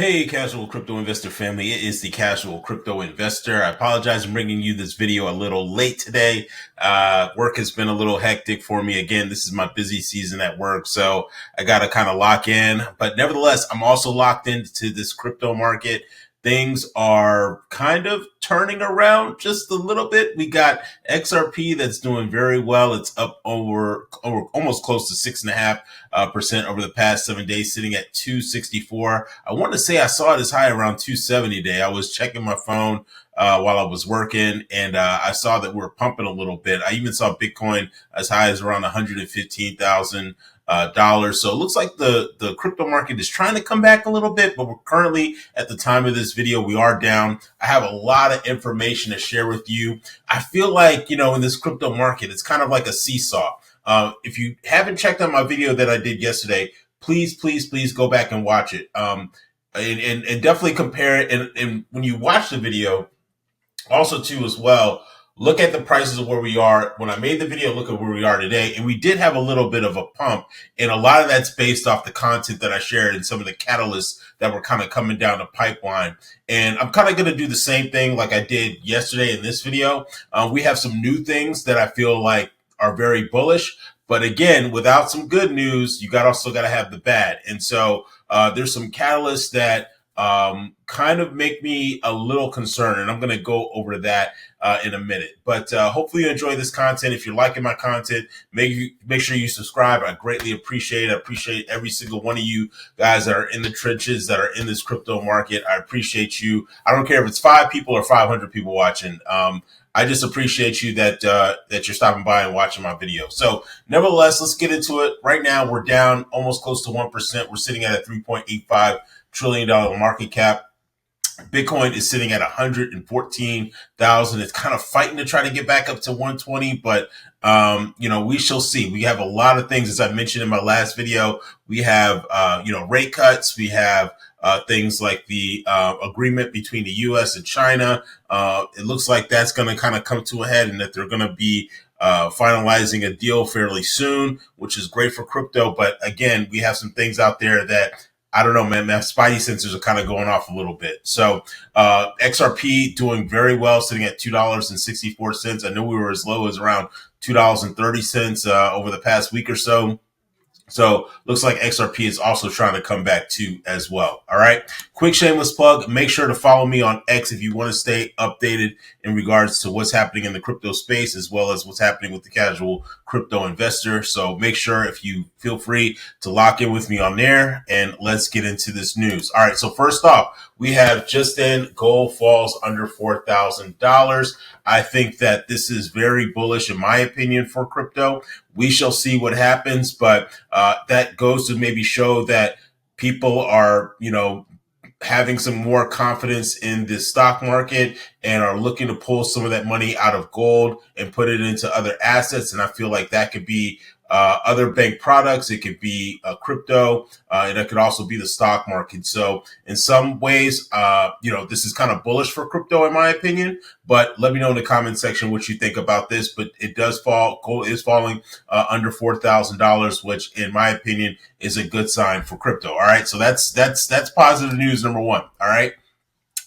Hey, casual crypto investor family. It is the casual crypto investor. I apologize for bringing you this video a little late today. Work has been a little hectic for me. Again, this is my busy season at work, so I got to kind of lock in. But nevertheless, I'm also locked into this crypto market. Things are kind of turning around just a little bit. We got XRP that's doing very well. It's up over almost close to 6.5% over the past 7 days, sitting at 264. I want to say I saw it as high around 270 today. I was checking my phone while I was working, and I saw that we were pumping a little bit. I even saw Bitcoin as high as around 115,000 dollars. So it looks like the crypto market is trying to come back a little bit, but we're currently at the time of this video, we are down. I have a lot of information to share with you. I feel like, in this crypto market, it's kind of like a seesaw. If you haven't checked out my video that I did yesterday, please go back and watch it. And definitely compare it. And when you watch the video, also too as well, look at the prices of where we are. When I made the video, look at where we are today. And we did have a little bit of a pump. And a lot of that's based off the content that I shared and some of the catalysts that were kind of coming down the pipeline. And I'm kind of going to do the same thing like I did yesterday in this video. We have some new things that I feel like are very bullish. But again, without some good news, you also got to have the bad. And so there's some catalysts that kind of make me a little concerned, and I'm going to go over that in a minute. But hopefully you enjoy this content. If you're liking my content, make sure you subscribe. I greatly appreciate it. I appreciate every single one of you guys that are in the trenches, that are in this crypto market. I appreciate you. I don't care if it's 5 people or 500 people watching. I just appreciate you that you're stopping by and watching my video. So nevertheless, let's get into it. Right now, we're down almost close to 1%. We're sitting at a $3.85 trillion market cap. Bitcoin is sitting at 114,000. It's kind of fighting to try to get back up to 120, but we shall see. We have a lot of things, as I mentioned in my last video. We have rate cuts. We have things like the agreement between the U.S. and China. It looks like that's going to kind of come to a head, and that they're going to be finalizing a deal fairly soon, which is great for crypto. But again, we have some things out there that I don't know, man. My spidey sensors are kind of going off a little bit. So XRP doing very well, sitting at $2.64. I know we were as low as around $2.30 over the past week or so. So looks like XRP is also trying to come back too as well. All right. Quick shameless plug. Make sure to follow me on X if you want to stay updated in regards to what's happening in the crypto space, as well as what's happening with the casual crypto investor. So make sure, if you feel free, to lock in with me on there, and let's get into this news. All right. So first off, we have just in gold falls under $4,000. I think that this is very bullish, in my opinion, for crypto. We shall see what happens, but that goes to maybe show that people are, having some more confidence in the stock market and are looking to pull some of that money out of gold and put it into other assets. And I feel like that could be other bank products. It could be crypto, and it could also be the stock market. So in some ways, this is kind of bullish for crypto, in my opinion. But let me know in the comment section what you think about this. But it does fall. Gold is falling under $4,000, which, in my opinion, is a good sign for crypto. All right. So that's positive news number one. All right.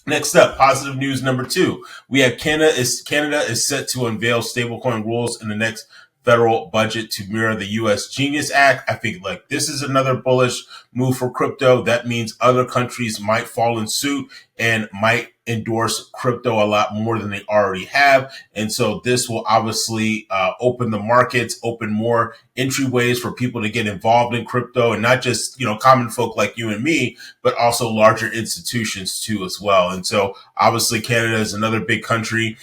Next up, positive news number 2. We have Canada is set to unveil stablecoin rules in the next federal budget to mirror the U.S. Genius Act. I think like this is another bullish move for crypto. That means other countries might fall in suit and might endorse crypto a lot more than they already have. And so this will obviously open the markets, open more entryways for people to get involved in crypto, and not just, common folk like you and me, but also larger institutions too as well. And so obviously Canada is another big country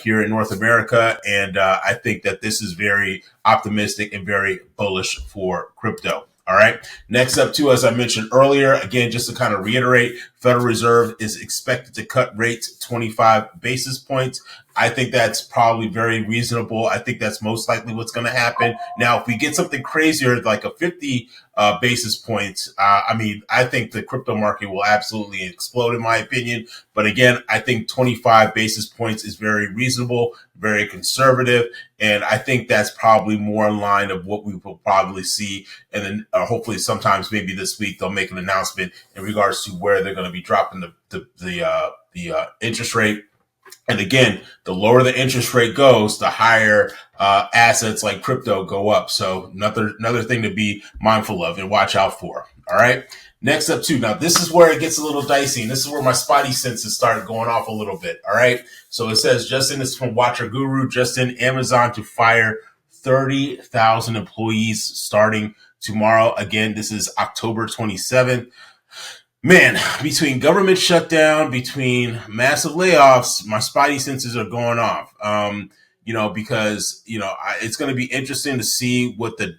here in North America. And I think that this is very optimistic and very bullish for crypto. All right. Next up, too, as I mentioned earlier, again, just to kind of reiterate, Federal Reserve is expected to cut rates 25 basis points. I think that's probably very reasonable. I think that's most likely what's going to happen. Now, if we get something crazier, like a 50 basis points, I mean, I think the crypto market will absolutely explode, in my opinion. But again, I think 25 basis points is very reasonable, very conservative. And I think that's probably more in line of what we will probably see. And then hopefully sometimes maybe this week they'll make an announcement in regards to where they're going to be dropping the interest rate. And again, the lower the interest rate goes, the higher assets like crypto go up. So another thing to be mindful of and watch out for. All right. Next up, too. Now, this is where it gets a little dicey, and this is where my spidey senses start going off a little bit. All right. So it says, Justin, this is from Watcher Guru. Justin, Amazon to fire 30,000 employees starting tomorrow. Again, this is October 27th. Man, between government shutdown, between massive layoffs, my spidey senses are going off. Because it's going to be interesting to see what the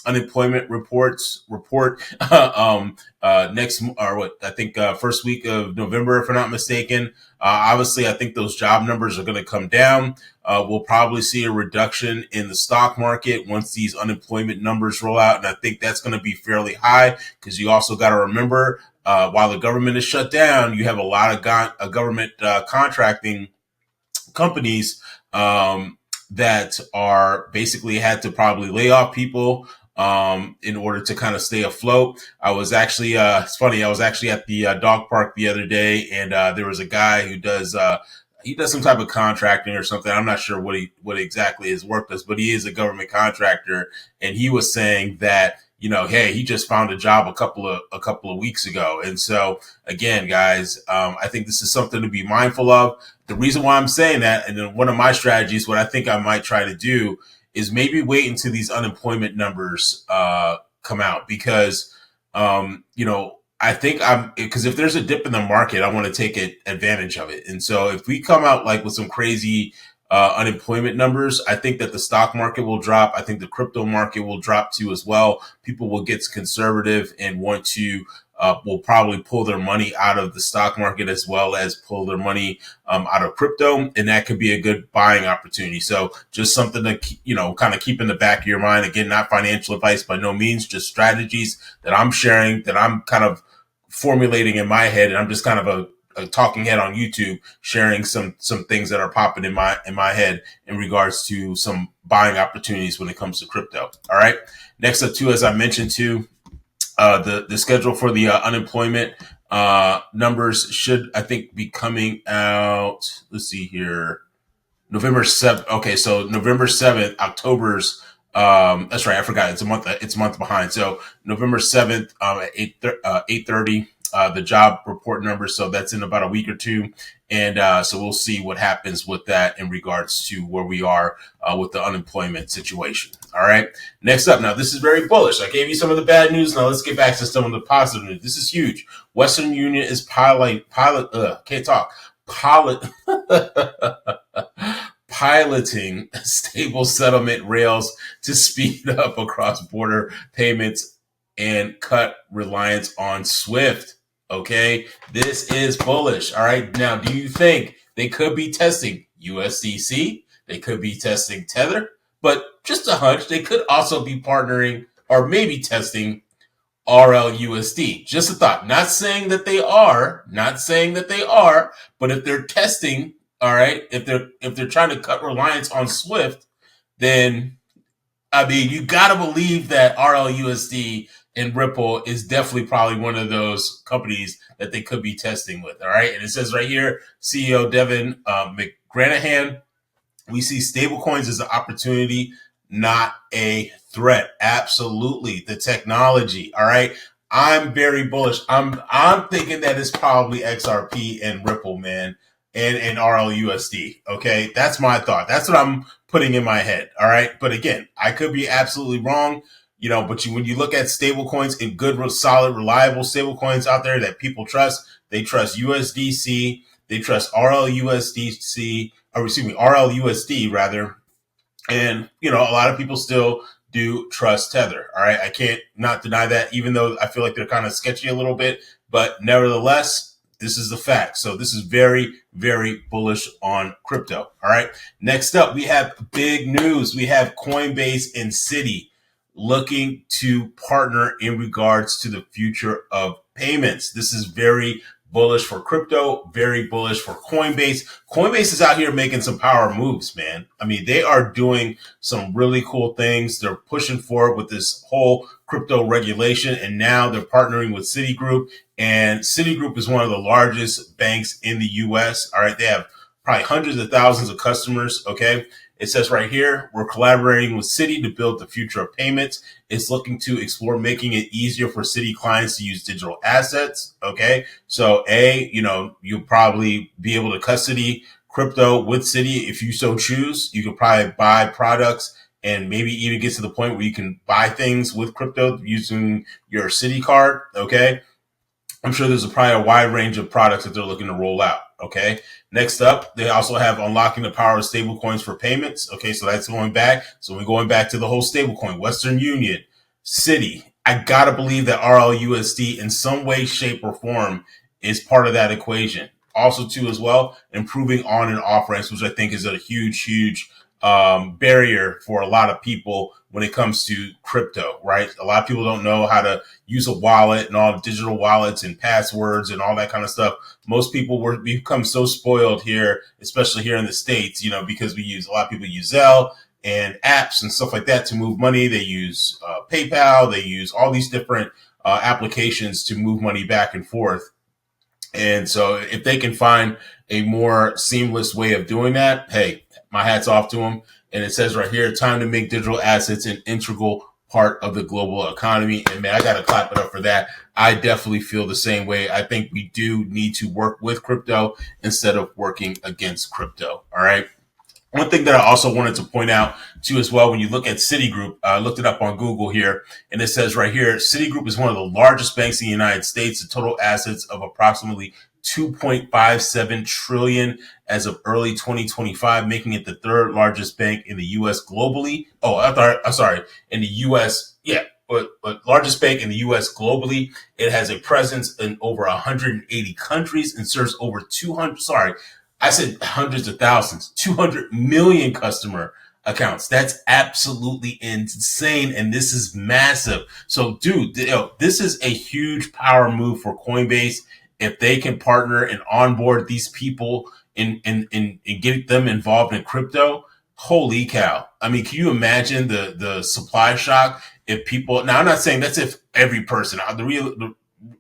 unemployment report next, or what I think first week of November, if I'm not mistaken. Obviously, I think those job numbers are going to come down. We'll probably see a reduction in the stock market once these unemployment numbers roll out, and I think that's going to be fairly high because you also got to remember. While the government is shut down, you have a lot of government contracting companies that are basically had to probably lay off people in order to kind of stay afloat. I was actually, it's funny, I was actually at the dog park the other day, and there was a guy who does some type of contracting or something. I'm not sure what exactly his work does, but he is a government contractor, and he was saying that hey, he just found a job a couple of weeks ago. And so again, guys, I think this is something to be mindful of. The reason why I'm saying that, and then one of my strategies, what I think I might try to do is maybe wait until these unemployment numbers come out because, I think because if there's a dip in the market, I want to take advantage of it. And so if we come out like with some crazy unemployment numbers, I think that the stock market will drop. I think the crypto market will drop too as well. People will get conservative and want to will probably pull their money out of the stock market as well as pull their money out of crypto. And that could be a good buying opportunity. So just something to, kind of keep in the back of your mind. Again, not financial advice by no means, just strategies that I'm sharing, that I'm kind of formulating in my head. And I'm just kind of a talking head on YouTube, sharing some things that are popping in my head in regards to some buying opportunities when it comes to crypto. All right. Next up, too, as I mentioned, too, the schedule for the unemployment numbers should, I think, be coming out. Let's see here. November 7th. Okay, so November 7th, October's. That's right. I forgot. It's a month behind. So November 7th at 8:30. The job report numbers. So that's in about a week or two. And so we'll see what happens with that in regards to where we are with the unemployment situation. All right. Next up. Now, this is very bullish. I gave you some of the bad news. Now, let's get back to some of the positive news. This is huge. Western Union is piloting stable settlement rails to speed up across border payments and cut reliance on SWIFT. Okay, this is bullish. All right, now do you think they could be testing USDC? They could be testing Tether, but just a hunch, they could also be partnering or maybe testing RLUSD. Just a thought. Not saying that they are, but if they're testing, all right, if they're trying to cut reliance on SWIFT, then I mean, you got to believe that RLUSD and Ripple is definitely probably one of those companies that they could be testing with. All right. And it says right here, CEO Devin McGranahan, we see stablecoins as an opportunity, not a threat. Absolutely. The technology. All right. I'm very bullish. I'm thinking that it's probably XRP and Ripple, man, and RLUSD. Okay. That's my thought. That's what I'm putting in my head. All right. But again, I could be absolutely wrong. But when you look at stable coins and good, solid, reliable stable coins out there that people trust, they trust USDC, they trust RLUSD rather. And, a lot of people still do trust Tether. All right. I can't not deny that, even though I feel like they're kind of sketchy a little bit, but nevertheless, This is the fact. So this is very, very bullish on crypto. All right. Next up, we have big news. We have Coinbase and Citi looking to partner in regards to the future of payments. This is very bullish for crypto, very bullish for Coinbase. Coinbase is out here making some power moves, man. I mean, they are doing some really cool things. They're pushing forward with this whole crypto regulation, and now they're partnering with Citigroup. And Citigroup is one of the largest banks in the US. All right. They have probably hundreds of thousands of customers. Okay. It says right here, we're collaborating with Citi to build the future of payments. It's looking to explore making it easier for Citi clients to use digital assets. Okay. So you'll probably be able to custody crypto with Citi if you so choose. You could probably buy products and maybe even get to the point where you can buy things with crypto using your Citi card. Okay. I'm sure there's probably a wide range of products that they're looking to roll out. Okay. Next up, they also have unlocking the power of stablecoins for payments. Okay. So that's going back. So we're going back to the whole stablecoin, Western Union, Citi. I got to believe that RLUSD in some way, shape, or form is part of that equation. Also, too, as well, improving on and off ramps, which I think is a huge barrier for a lot of people when it comes to crypto, right? A lot of people don't know how to use a wallet and all the digital wallets and passwords and all that kind of stuff. Most people become so spoiled here, especially here in the States, because a lot of people use Zelle and apps and stuff like that to move money. They use PayPal. They use all these different applications to move money back and forth. And so if they can find a more seamless way of doing that, hey, my hat's off to them. And it says right here, time to make digital assets an integral part of the global economy. And man, I got to clap it up for that. I definitely feel the same way. I think we do need to work with crypto instead of working against crypto. All right. One thing that I also wanted to point out too as well, when you look at Citigroup, I looked it up on Google here, and it says right here, Citigroup is one of the largest banks in the United States, with total assets of approximately 2.57 trillion as of early 2025, making it the third largest bank in the U.S. globally. Oh, I'm sorry, in the U.S. Yeah, but largest bank in the U.S. globally. It has a presence in over 180 countries and serves over 200. Sorry, I said hundreds of thousands, 200 million customer accounts. That's absolutely insane. And this is massive. So dude, this is a huge power move for Coinbase. If they can partner and onboard these people and get them involved in crypto, holy cow. I mean, can you imagine the supply shock if people, now I'm not saying that's if every person,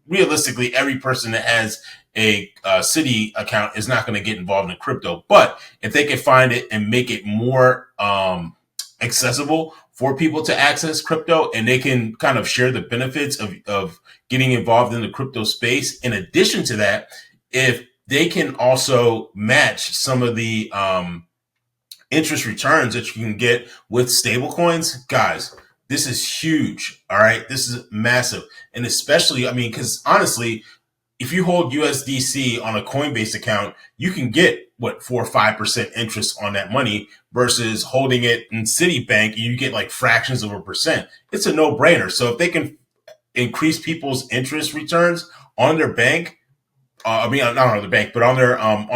realistically, every person that has a Citi account is not going to get involved in crypto. But if they can find it and make it more accessible for people to access crypto, and they can kind of share the benefits of getting involved in the crypto space. In addition to that, if they can also match some of the interest returns that you can get with stablecoins, guys, this is huge. All right. This is massive. And especially, I mean, because honestly, if you hold USDC on a Coinbase account, you can get 4 or 5% interest on that money versus holding it in Citibank, you get like fractions of a percent. It's a no brainer. So if they can increase people's interest returns on their bank, not on their bank, but on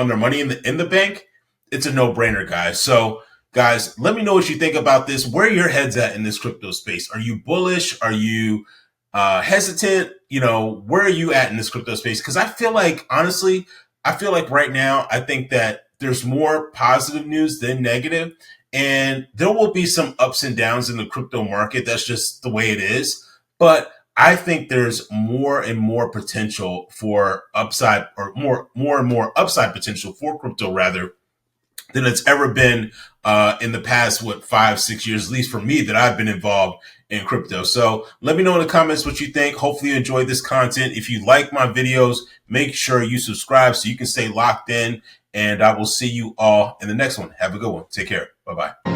their money in the bank, it's a no brainer, guys. So guys, let me know what you think about this. Where your head's at in this crypto space? Are you bullish? Are you hesitant? Where are you at in this crypto space? Because I feel like, honestly, right now, I think that there's more positive news than negative, and there will be some ups and downs in the crypto market. That's just the way it is. But I think there's more and more potential for upside, or more and more upside potential for crypto, rather, than it's ever been in the past, 5-6 years, at least for me, that I've been involved in crypto. So let me know in the comments what you think. Hopefully you enjoyed this content. If you like my videos, make sure you subscribe so you can stay locked in, and I will see you all in the next one. Have a good one. Take care. Bye-bye.